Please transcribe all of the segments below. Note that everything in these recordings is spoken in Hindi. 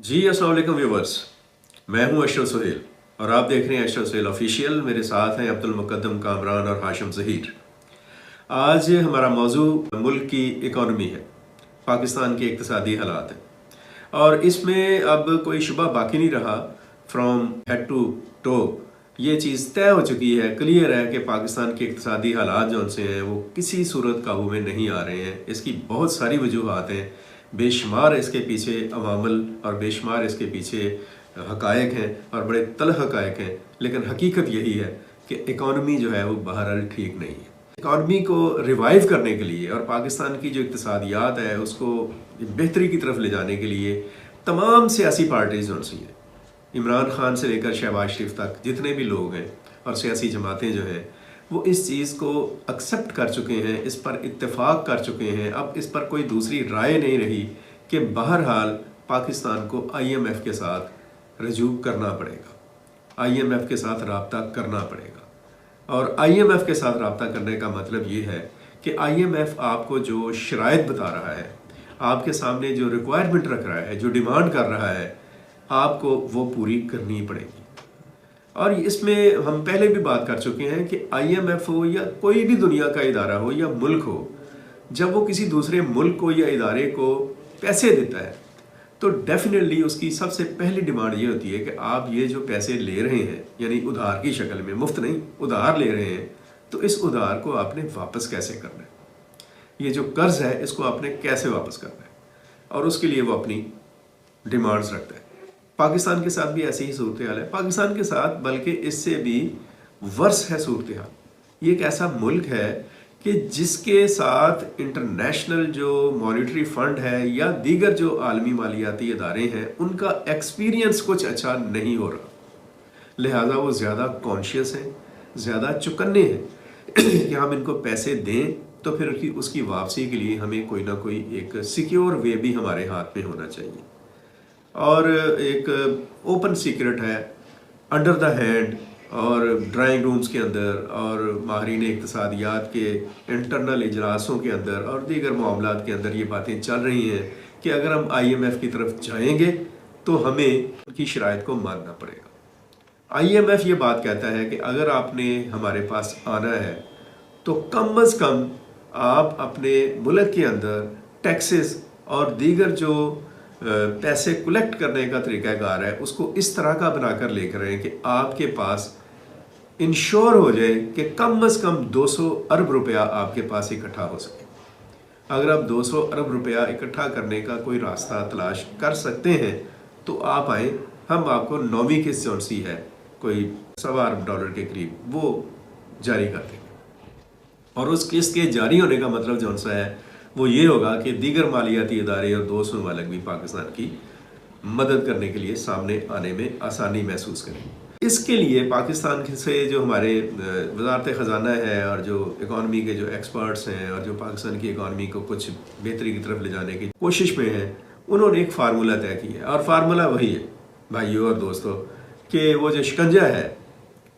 जी अस्सलाम वालेकुम व्यूवर्स। मैं हूं अशरफ सुहेल और आप देख रहे हैं अशरफ सुहेल ऑफिशियल। मेरे साथ हैं अब्दुल मुकद्दम कामरान और हाशिम ज़हीर। आज हमारा मौजू मुल्क की इकॉनमी है, पाकिस्तान के इक़्तिसादी हालात हैं और इसमें अब कोई शुबा बाकी नहीं रहा। फ्रॉम हेड टू टो ये चीज़ तय हो चुकी है, क्लियर है कि पाकिस्तान के इक़्तिसादी हालात जो उनसे हैं वो किसी सूरत काबू में नहीं आ रहे हैं। इसकी बहुत सारी वजूहात हैं, बेशुमार इसके पीछे अवामल और बेशुमार इसके पीछे हकायक हैं और बड़े तल्ख़ हकायक हैं, लेकिन हकीकत यही है कि इकॉनमी जो है वो बहरहाल ठीक नहीं है। इकॉनमी को रिवाइव करने के लिए और पाकिस्तान की जो इक़्तिसादियात है उसको बेहतरी की तरफ ले जाने के लिए तमाम सियासी पार्टीज़ जो सी हैं, इमरान खान से लेकर शहबाज शरीफ तक जितने भी लोग हैं और सियासी जमातें जो हैं वो इस चीज़ को एक्सेप्ट कर चुके हैं, इस पर इत्तेफाक कर चुके हैं। अब इस पर कोई दूसरी राय नहीं रही कि बहरहाल पाकिस्तान को IMF के साथ रजू करना पड़ेगा, IMF के साथ रब्ता करना पड़ेगा। और IMF के साथ रब्ता करने का मतलब ये है कि IMF आपको जो शराइत बता रहा है, आपके सामने जो रिक्वायरमेंट रख रहा है, जो डिमांड कर रहा है, आपको वो पूरी करनी पड़ेगी। और इसमें हम पहले भी बात कर चुके हैं कि IMF हो या कोई भी दुनिया का इदारा हो या मुल्क हो, जब वो किसी दूसरे मुल्क को या इदारे को पैसे देता है तो डेफिनेटली उसकी सबसे पहली डिमांड ये होती है कि आप ये जो पैसे ले रहे हैं, यानी उधार की शक्ल में, मुफ्त नहीं, उधार ले रहे हैं, तो इस उधार को आपने वापस कैसे करना है, ये जो कर्ज है इसको आपने कैसे वापस करना है, और उसके लिए वो अपनी डिमांड्स रखता है। पाकिस्तान के साथ भी ऐसी ही सूरत हाल है। पाकिस्तान के साथ बल्कि इससे भी वर्स है सूरत हाल। ये एक ऐसा मुल्क है कि जिसके साथ इंटरनेशनल जो मॉनिटरी फंड है या दीगर जो आलमी मालियाती इदारे हैं उनका एक्सपीरियंस कुछ अच्छा नहीं हो रहा, लिहाजा वो ज़्यादा कॉन्शियस हैं, ज़्यादा चुकन्ने हैं कि हम इनको पैसे दें तो फिर उसकी वापसी के लिए हमें कोई ना कोई एक सिक्योर वे भी हमारे हाथ में होना चाहिए। और एक ओपन सीक्रेट है, अंडर द हैंड और ड्राइंग रूम्स के अंदर और माहिरीन इक़्तिसादियात के इंटरनल इजलासों के अंदर और दीगर मामलात के अंदर ये बातें चल रही हैं कि अगर हम IMF की तरफ जाएंगे तो हमें उनकी शराइत को मानना पड़ेगा। IMF ये बात कहता है कि अगर आपने हमारे पास आना है तो कम अज़ कम आप अपने मुल्क के अंदर टैक्सेस और दीगर जो पैसे कलेक्ट करने का तरीक़ाकार है उसको इस तरह का बनाकर लेकर आए कि आपके पास इंश्योर हो जाए कि कम अज़ कम 200 अरब रुपया आपके पास इकट्ठा हो सके। अगर आप 200 अरब रुपया इकट्ठा करने का कोई रास्ता तलाश कर सकते हैं तो आप आए, हम आपको 9वीं किस्त जो सी है कोई $1.25 अरब के करीब वो जारी कर देंगे। और उस किस्त के जारी होने का मतलब जो सा है वो ये होगा कि दीगर मालियाती इदारे और दोस्त ममालिक भी पाकिस्तान की मदद करने के लिए सामने आने में आसानी महसूस करें। इसके लिए पाकिस्तान से जो हमारे वज़ारत ख़जाना है और जो इकॉनमी के जो एक्सपर्ट्स हैं और जो पाकिस्तान की इकॉनमी को कुछ बेहतरी की तरफ ले जाने की कोशिश में हैं, उन्होंने एक फार्मूला तय किया है। और फार्मूला वही है भाइयों और दोस्तों कि वो जो शिकंजा है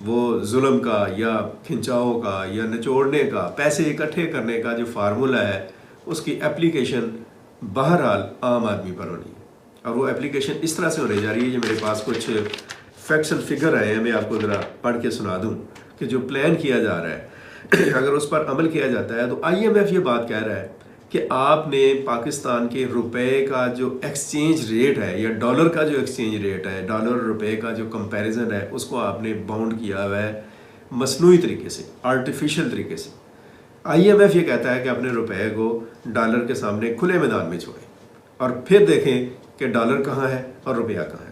वो जुल्म का या खिंचाव का या निचोड़ने का, पैसे इकट्ठे करने का जो फार्मूला है उसकी एप्लीकेशन बहरहाल आम आदमी पर होनी है। और वो एप्लीकेशन इस तरह से होने जा रही है, ये मेरे पास कुछ फैक्ट्स एंड फिगर आए हैं, मैं आपको ज़रा पढ़ के सुना दूं कि जो प्लान किया जा रहा है अगर उस पर अमल किया जाता है तो IMF ये बात कह रहा है कि आपने पाकिस्तान के रुपए का जो एक्सचेंज रेट है या डॉलर का जो एक्सचेंज रेट है, डॉलर रुपए का जो कंपैरिजन है उसको आपने बाउंड किया हुआ है मसनूई तरीके से, आर्टिफिशियल तरीके से। IMF ये कहता है कि अपने रुपए को डॉलर के सामने खुले मैदान में छोड़ें और फिर देखें कि डॉलर कहाँ है और रुपया कहाँ है।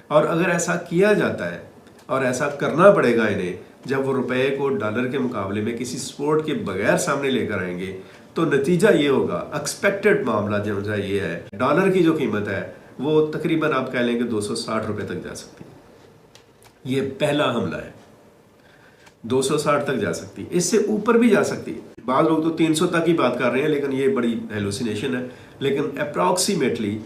और अगर ऐसा किया जाता है, और ऐसा करना पड़ेगा इन्हें, जब वो रुपए को डॉलर के मुकाबले में किसी सपोर्ट के बगैर सामने लेकर आएंगे तो नतीजा ये होगा, एक्सपेक्टेड मामला जो ये है, डॉलर की जो कीमत है वो तकरीबन आप कह लेंगे 260 रुपये तक जा सकती है। ये पहला हमला है, 260 तक जा सकती है, इससे ऊपर भी जा सकती है। बाद लोग तो 300 तक ही बात कर रहे हैं, लेकिन ये बड़ी हेलुसिनेशन है। लेकिन अप्रॉक्सीमेटली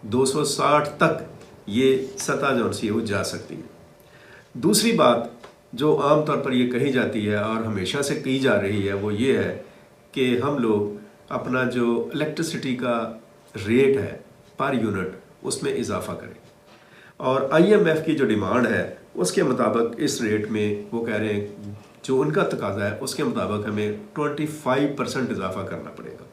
260 तक ये सतह जो सी वो जा सकती है। दूसरी बात जो आम तौर पर ये कही जाती है और हमेशा से कही जा रही है वो ये है कि हम लोग अपना जो इलेक्ट्रिसिटी का रेट है पर यूनिट उसमें इजाफा करें। और IMF की जो डिमांड है उसके मुताबिक इस रेट में वो कह रहे हैं जो उनका तकाजा है उसके मुताबिक हमें 25% इजाफा करना पड़ेगा।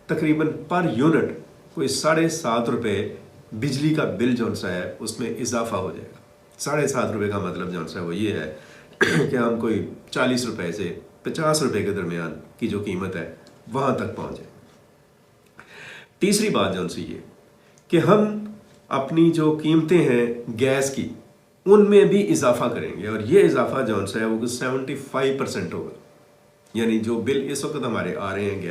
तकरीबन पर यूनिट कोई 7.5 रुपये बिजली का बिल जो सा है उसमें इजाफा हो जाएगा। 7.5 रुपये का मतलब जो सा है वो ये है कि हम कोई 40 रुपये से 50 रुपये के दरमियान की जो कीमत है वहाँ तक पहुँचे। तीसरी बात जो सी ये कि हम अपनी जो कीमतें हैं गैस की उनमें भी इजाफा करेंगे और ये इजाफा जो सा है वो 75% होगा। यानी जो बिल इस वक्त हमारे आ रहे हैं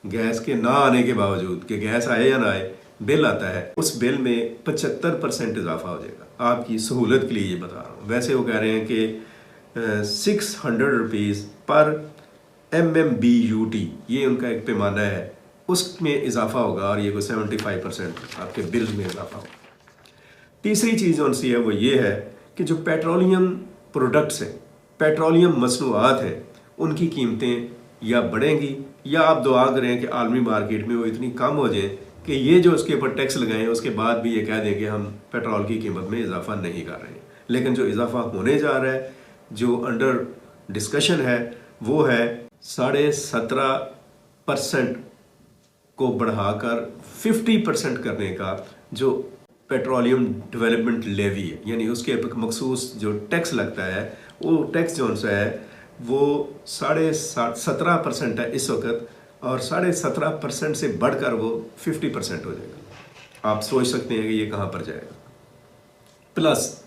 गैस के ना आने के बावजूद कि गैस आए या ना आए बिल आता है, उस बिल में 75% इजाफा हो जाएगा। आपकी सहूलत के लिए ये बता रहा हूँ। वैसे वो कह रहे हैं कि 600 रुपीज़ पर MMBUT ये उनका एक पैमाना है, उसमें इजाफा होगा और ये कोई 75% आपके बिल में इजाफा होगा। तीसरी चीज़ जो सी है वो ये है कि जो पेट्रोलियम प्रोडक्ट्स हैं, पेट्रोलियम मसनूआत हैं, उनकी कीमतें या बढ़ेंगी या आप दुआ करें कि आलमी मार्केट में वो इतनी कम हो जाए कि ये जो उसके ऊपर टैक्स लगाएं उसके बाद भी ये कह दें कि हम पेट्रोल की कीमत में इजाफा नहीं कर रहे हैं। लेकिन जो इजाफा होने जा रहा है, जो अंडर डिस्कशन है, वो है 17.5% को बढ़ाकर 50% करने का जो पेट्रोलियम डेवलपमेंट लेवी है, यानी उसके मखसूस जो टैक्स लगता है वो टैक्स जो सा है वो 17.5% है इस वक्त और 17.5% से बढ़कर वो 50% हो जाएगा। आप सोच सकते हैं कि ये कहाँ पर जाएगा। प्लस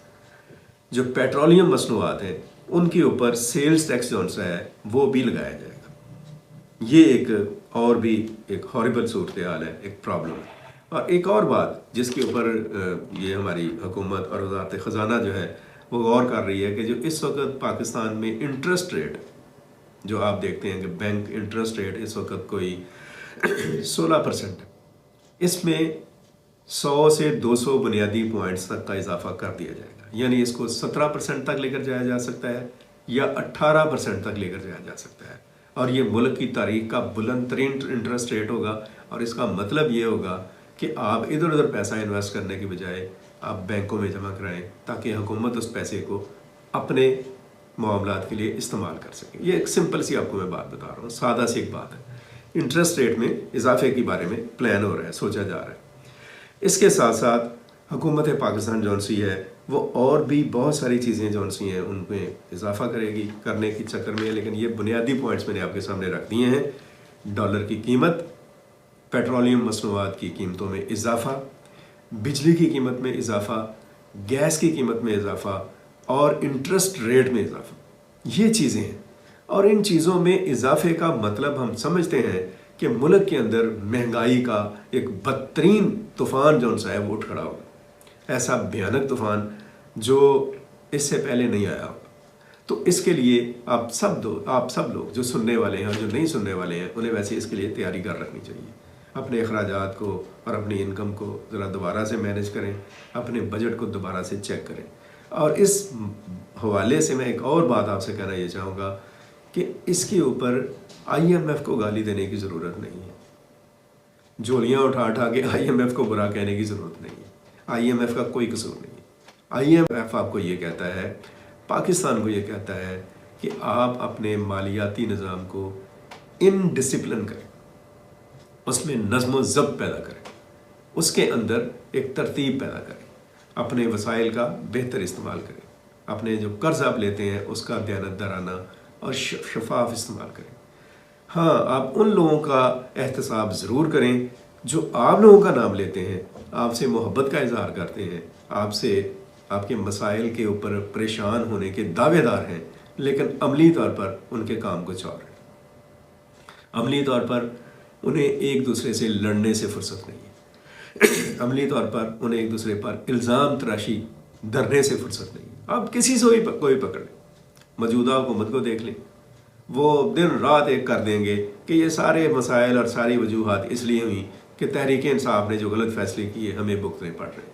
जो पेट्रोलियम मसनूआत हैं उनके ऊपर सेल्स टैक्स जो सा है वो भी लगाया जाएगा। ये एक और भी एक हॉरिबल सूरत हाल है, एक प्रॉब्लम है। और एक और बात जिसके ऊपर ये हमारी हुकूमत और वज़ारत ख़जाना जो है वो गौर कर रही है कि जो इस वक्त पाकिस्तान में इंटरेस्ट रेट जो आप देखते हैं कि बैंक इंटरेस्ट रेट इस वक्त कोई 16% है, इसमें 100 से 200 बुनियादी पॉइंट्स तक का इजाफा कर दिया जाएगा। यानी इसको 17% तक लेकर जाया जा सकता है या 18% तक लेकर जाया जा सकता है। और ये मुल्क की तारीख का बुलंद तरीन इंटरेस्ट रेट होगा और इसका मतलब ये होगा कि आप इधर उधर पैसा इन्वेस्ट करने की बजाय आप बैंकों में जमा कराएं ताकि हुकूमत उस पैसे को अपने मामलात के लिए इस्तेमाल कर सके। ये एक सिंपल सी आपको मैं बात बता रहा हूँ, सादा सी एक बात है। इंटरेस्ट रेट में इजाफे के बारे में प्लान हो रहा है, सोचा जा रहा है। इसके साथ साथ हुकूमत पाकिस्तान जौन सी है वो और भी बहुत सारी चीज़ें जौन सी हैं उनमें इजाफा करेगी करने के चक्कर में। लेकिन ये बुनियादी पॉइंट्स मैंने आपके सामने रख दिए हैं। डॉलर की कीमत, पेट्रोलियम मसनूआत की कीमतों में इजाफा, बिजली की कीमत में इजाफा, गैस की कीमत में इजाफा और इंटरेस्ट रेट में इजाफा, ये चीज़ें हैं। और इन चीज़ों में इजाफे का मतलब हम समझते हैं कि मुल्क के अंदर महंगाई का एक बदतरीन तूफ़ान जो सा है वो उठ खड़ा होगा। ऐसा भयानक तूफ़ान जो इससे पहले नहीं आया होगा। तो इसके लिए आप सब लोग जो सुनने वाले हैं और जो नहीं सुनने वाले हैं उन्हें वैसे इसके लिए तैयारी कर रखनी चाहिए। अपने अखराजात को और अपनी इनकम को ज़रा दोबारा से मैनेज करें, अपने बजट को दोबारा से चेक करें। और इस हवाले से मैं एक और बात आपसे कहना ये चाहूँगा कि इसके ऊपर IMF को गाली देने की ज़रूरत नहीं है। झोलियाँ उठा के IMF को बुरा कहने की ज़रूरत नहीं है। IMF का कोई कसूर नहीं है। IMF आपको ये कहता है, पाकिस्तान को ये कहता है कि आप अपने मालियाती निज़ाम को इनडिसिप्लिन करें, उसमें नज़्म ज़ब्त पैदा करें, उसके अंदर एक तरतीब पैदा करें, अपने वसाइल का बेहतर इस्तेमाल करें, अपने जो कर्ज आप लेते हैं उसका दयानतदाराना और शफाफ इस्तेमाल करें। हाँ, आप उन लोगों का एहतसाब ज़रूर करें जो आप लोगों का नाम लेते हैं, आपसे मोहब्बत का इजहार करते हैं, आपसे आपके मसाइल के ऊपर परेशान होने के दावेदार हैं, लेकिन अमली तौर पर उनके काम कुछ और है। अमली तौर पर उन्हें एक दूसरे से लड़ने से फुर्सत नहीं है। अमली तौर पर उन्हें एक दूसरे पर इल्ज़ाम तराशी धरने से फुर्सत नहीं है। आप किसी से कोई पकड़ लें, मौजूदा हुकूमत को देख लें, वो दिन रात एक कर देंगे कि ये सारे मसाइल और सारी वजूहात इसलिए हुई कि तहरीक इंसाफ ने जो गलत फैसले किए हमें भुगतने पड़ रहे हैं।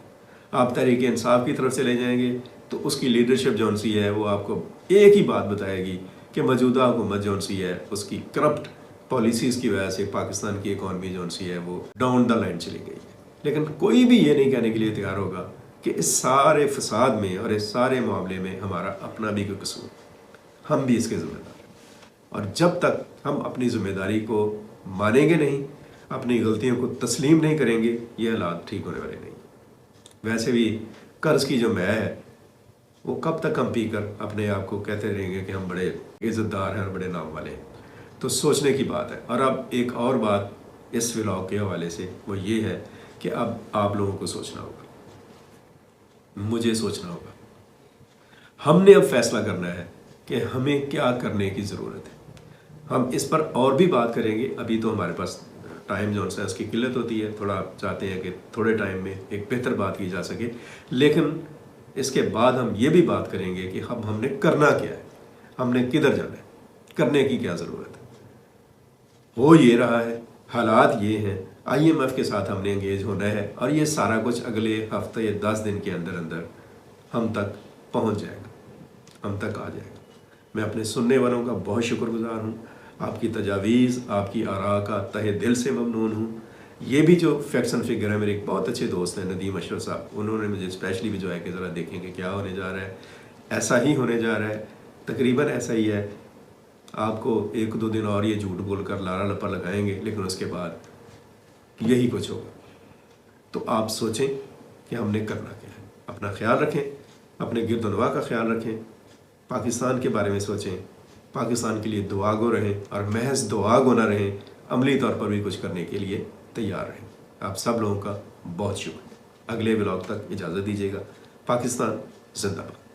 आप तहरीक इंसाफ की तरफ से ले जाएंगे तो उसकी लीडरशिप जौन सी है वो आपको एक ही बात बताएगी कि मौजूदा हुकूमत जौन सी है उसकी करप्ट पॉलिसीज़ की वजह से पाकिस्तान की इकॉनमी जौन सी है वो डाउन द लाइन चली गई है। लेकिन कोई भी ये नहीं कहने के लिए तैयार होगा कि इस सारे फसाद में और इस सारे मामले में हमारा अपना भी कोई कसूर, हम भी इसके ज़िम्मेदार हैं। और जब तक हम अपनी ज़िम्मेदारी को मानेंगे नहीं, अपनी गलतियों को तस्लीम नहीं करेंगे, ये हालात ठीक होने वाले नहीं। वैसे भी कर्ज़ की जो मै है वो कब तक हम पीकर अपने आप को कहते रहेंगे कि हम बड़े इज़्ज़तदार हैं और बड़े नाम वाले हैं। तो सोचने की बात है। और अब एक और बात इस व्लॉग के हवाले से वो ये है कि अब आप लोगों को सोचना होगा, मुझे सोचना होगा। हमने अब फैसला करना है कि हमें क्या करने की ज़रूरत है। हम इस पर और भी बात करेंगे। अभी तो हमारे पास टाइम जो है उसकी किल्लत होती है, थोड़ा चाहते हैं कि थोड़े टाइम में एक बेहतर बात की जा सके। लेकिन इसके बाद हम ये भी बात करेंगे कि अब हमने करना क्या है, हमने किधर जाना है, करने की क्या ज़रूरत है। हो ये रहा है, हालात ये हैं, IMF के साथ हमने एंगेज होना है और ये सारा कुछ अगले हफ्ते या 10 दिन के अंदर अंदर हम तक पहुंच जाएगा, हम तक आ जाएगा। मैं अपने सुनने वालों का बहुत शुक्रगुजार हूँ। आपकी तजावीज़, आपकी आरा का तहे दिल से ममनून हूँ। ये भी जो फैक्ट्स एंड फिगर है, मेरे एक बहुत अच्छे दोस्त हैं नदीम अशरफ साहब, उन्होंने मुझे स्पेशली भिजवाया है कि ज़रा देखेंगे क्या होने जा रहा है। ऐसा ही होने जा रहा है, तकरीबन ऐसा ही है। आपको 1-2 दिन और ये झूठ बोलकर लारा लपा लगाएंगे, लेकिन उसके बाद यही कुछ होगा। तो आप सोचें कि हमने करना क्या है। अपना ख्याल रखें, अपने गिरदनवा का ख्याल रखें, पाकिस्तान के बारे में सोचें, पाकिस्तान के लिए दुआ गो रहें और महज दुआ गो ना रहें, अमली तौर पर भी कुछ करने के लिए तैयार रहें। आप सब लोगों का बहुत शुक्रिया। अगले व्लॉग तक इजाज़त दीजिएगा। पाकिस्तान जिंदाबाद।